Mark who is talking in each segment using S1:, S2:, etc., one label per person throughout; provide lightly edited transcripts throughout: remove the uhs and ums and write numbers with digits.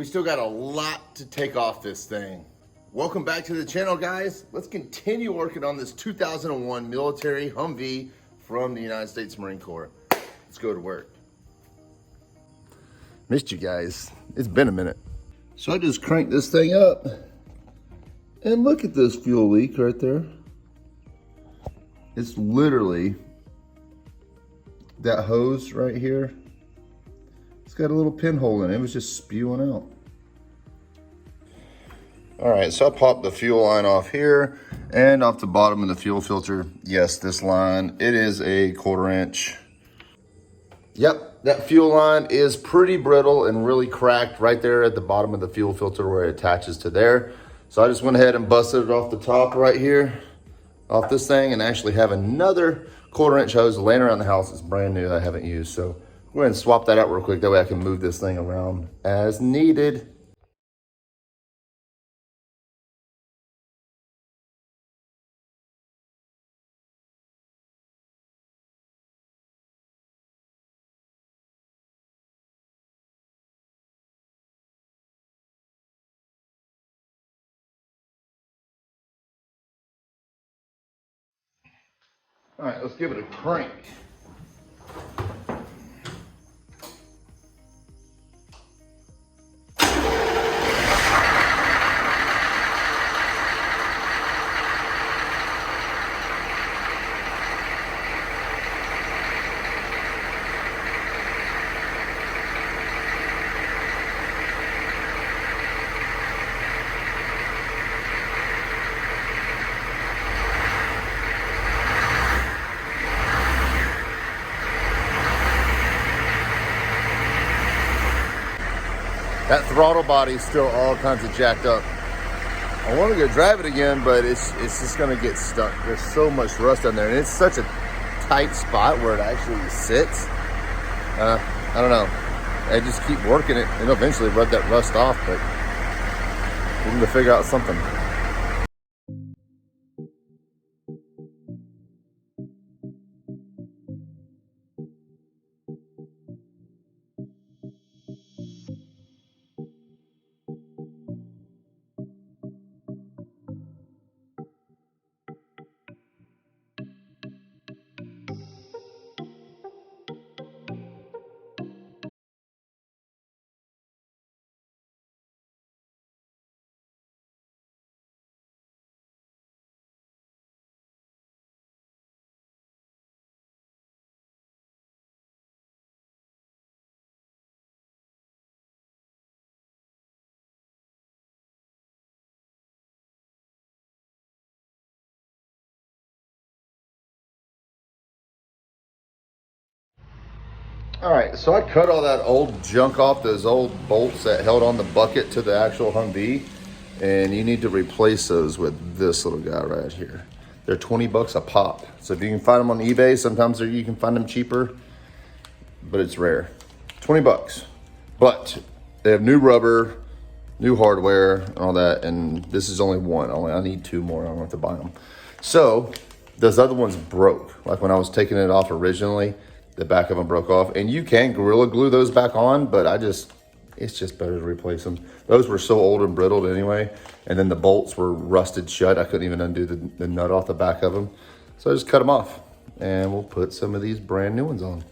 S1: we still got a lot to take off this thing. Welcome back to the channel, guys. Let's continue working on this 2001 military Humvee from the United States Marine Corps. Let's go to work. Missed you guys. It's been a minute. So I just cranked this thing up and look at this fuel leak right there. It's literally that hose right here. It's got a little pinhole in it. It was just spewing out. All right, so I popped the fuel line off here and off the bottom of the fuel filter. Yes, this line, it is a 1/4 inch. Yep, that fuel line is pretty brittle and really cracked right there at the bottom of the fuel filter where it attaches to there. So I just went ahead and busted it off the top right here, off this thing, and actually have another 1/4 inch hose laying around the house. It's brand new, I haven't used. So go ahead and swap that out real quick. That way I can move this thing around as needed. All right, let's give it a crank. That throttle body's still all kinds of jacked up. I want to go drive it again, but it's just gonna get stuck. There's so much rust on there, and it's such a tight spot where it actually sits. I don't know. I just keep working it, and eventually rub that rust off, but we're gonna figure out something. All right, so I cut all that old junk off, those old bolts that held on the bucket to the actual Humvee, and you need to replace those with this little guy right here. They're 20 bucks a pop. So if you can find them on eBay, sometimes you can find them cheaper, but it's rare. 20 bucks. But they have new rubber, new hardware, and all that, and this is only one. I need 2 more. I don't have to buy them. So those other ones broke. Like when I was taking it off originally, the back of them broke off, and you can Gorilla Glue those back on, but it's just better to replace them. Those were so old and brittled anyway, and then the bolts were rusted shut. I couldn't even undo the nut off the back of them. So I just cut them off, and we'll put some of these brand new ones on.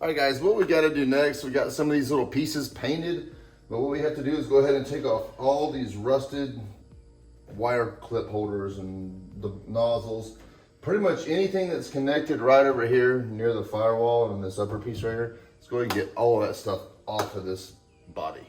S1: All right, guys, what we got to do next, we got some of these little pieces painted, but what we have to do is go ahead and take off all these rusted wire clip holders and the nozzles. Pretty much anything that's connected right over here near the firewall and this upper piece right here. Let's go ahead and get all of that stuff off of this body.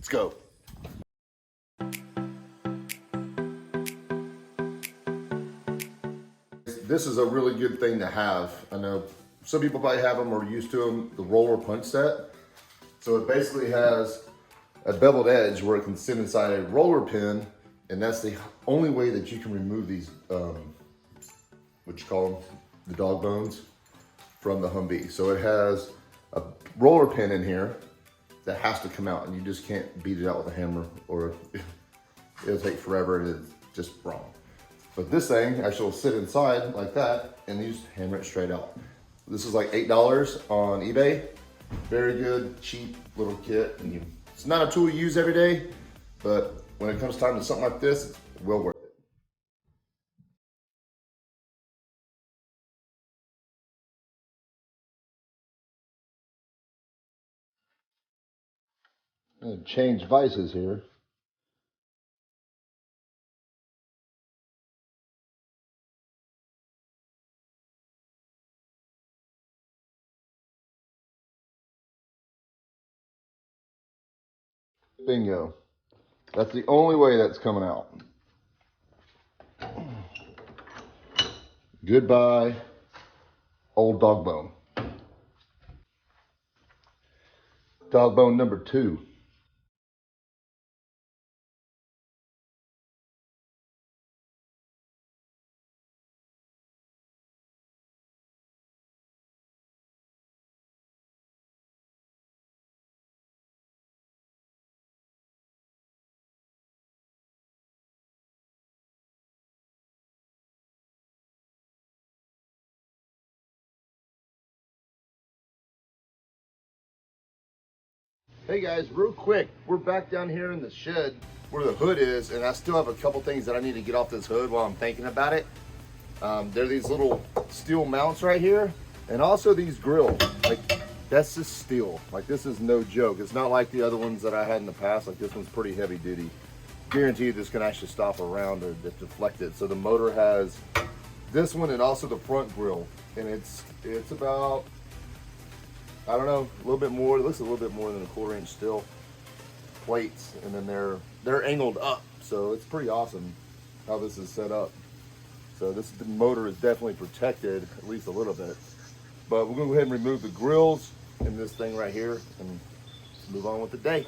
S1: Let's go. This is a really good thing to have. I know some people probably have them or are used to them, the roller punch set. So it basically has a beveled edge where it can sit inside a roller pin, and that's the only way that you can remove these, what you call them, the dog bones from the Humvee. So it has a roller pin in here that has to come out, and you just can't beat it out with a hammer or it'll take forever and it's just wrong. But this thing actually will sit inside like that and you just hammer it straight out. This is like $8 on eBay. Very good, cheap little kit. And it's not a tool you use every day, but when it comes time to something like this, it's well worth it. Change vices here. Bingo. That's the only way that's coming out. Goodbye, old dog bone. Dog bone number 2. Hey guys, real quick, we're back down here in the shed where the hood is, and I still have a couple things that I need to get off this hood while I'm thinking about it. There are these little steel mounts right here, and also these grills. Like, that's just steel. Like, this is no joke. It's not like the other ones that I had in the past. Like, this one's pretty heavy duty. Guarantee you this can actually stop around or deflect it. So the motor has this one and also the front grill, and it's about, I don't know, a little bit more. It looks a little bit more than a 1/4 inch steel plates, and then they're angled up, so it's pretty awesome how this is set up. So the motor is definitely protected, at least a little bit. But we're gonna go ahead and remove the grills and this thing right here and move on with the day.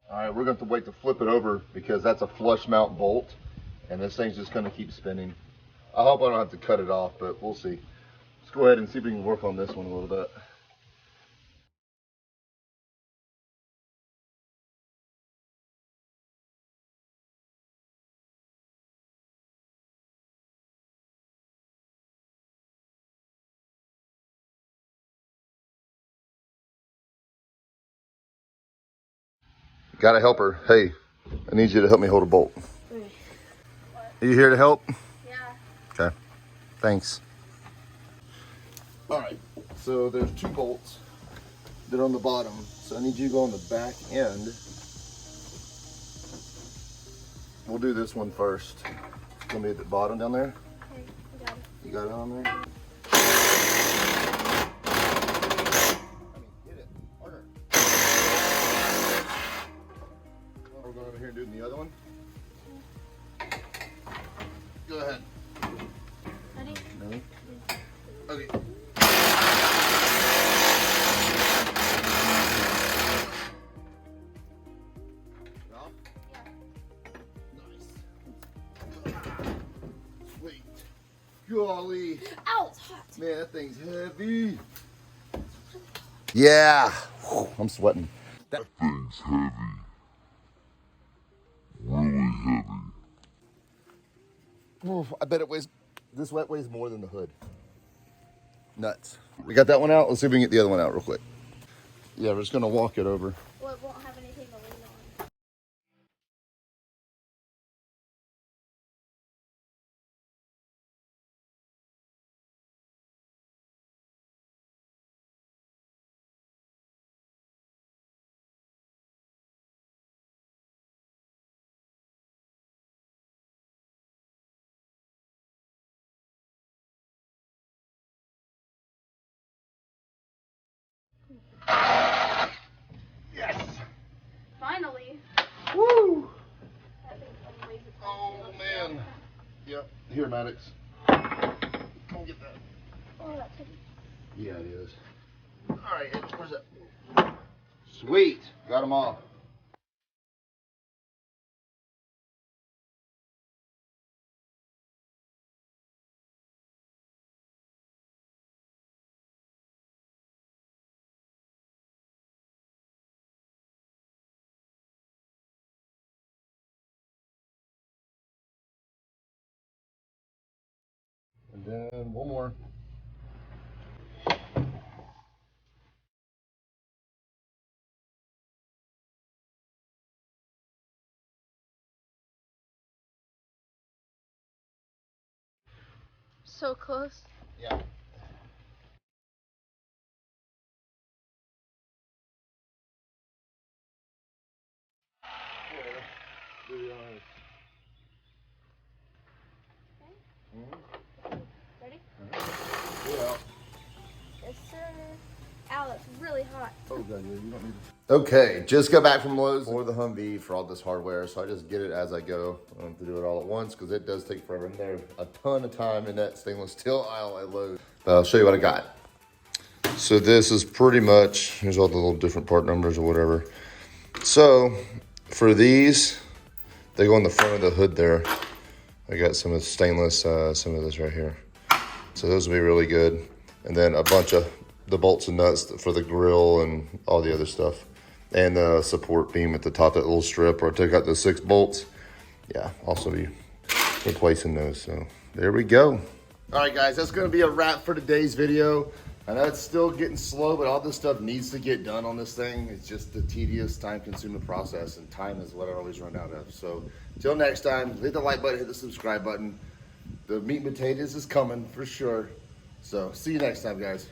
S1: All right, we're going to have to wait to flip it over because that's a flush mount bolt, and this thing's just going to keep spinning. I hope I don't have to cut it off, but we'll see. Let's go ahead and see if we can work on this one a little bit. Got a helper. Hey, I need you to help me hold a bolt. Are you here to help?
S2: Yeah.
S1: Okay, thanks. All right, so there's 2 bolts that are on the bottom. So I need you to go on the back end. We'll do this one first. Gonna be at the bottom down there.
S2: Okay, you got it.
S1: You got it on there? Hit it harder. We're going over here and doing the other one. Go ahead.
S2: Ready?
S1: Ready? Okay. Stop.
S2: Yeah.
S1: Nice. Sweet. Golly.
S2: Ow, it's hot.
S1: Man, that thing's heavy. Yeah. Whew, I'm sweating.
S3: That thing's heavy. Really heavy.
S1: Oof, I bet it weighs, this wet weighs more than the hood. Nuts. We got that one out. Let's see if we can get the other one out real quick. Yeah, we're just gonna walk it over.
S2: Well, it won't have anything to lean on.
S1: Yes.
S2: Finally.
S1: Woo.
S2: That thing's only weighs a
S1: Oh
S2: ton.
S1: man. Yep. Here, Maddox. Come get that.
S2: Oh, that's heavy.
S1: Yeah, it is. All right, where's that? Sweet. Got them all. And one more.
S2: So close.
S1: Yeah.
S2: Ready?
S1: Yeah.
S2: Yes, sir. Ow, it's really hot.
S1: Oh god, yeah, you don't need to. Okay, just got back from Lowe's for the Humvee for all this hardware, so I just get it as I go. I don't have to do it all at once because it does take forever. And there's a ton of time in that stainless steel aisle at Lowe's. But I'll show you what I got. So this is pretty much, here's all the little different part numbers or whatever. So for these, they go on the front of the hood there. I got some of the stainless, some of this right here. So those will be really good. And then a bunch of the bolts and nuts for the grill and all the other stuff. And the support beam at the top, that little strip where I took out the 6 bolts. Yeah, also be replacing those. So there we go. All right, guys, that's gonna be a wrap for today's video. I know it's still getting slow, but all this stuff needs to get done on this thing. It's just a tedious, time-consuming process, and time is what I always run out of. So until next time, hit the like button, hit the subscribe button. The meat and potatoes is coming for sure. So see you next time, guys.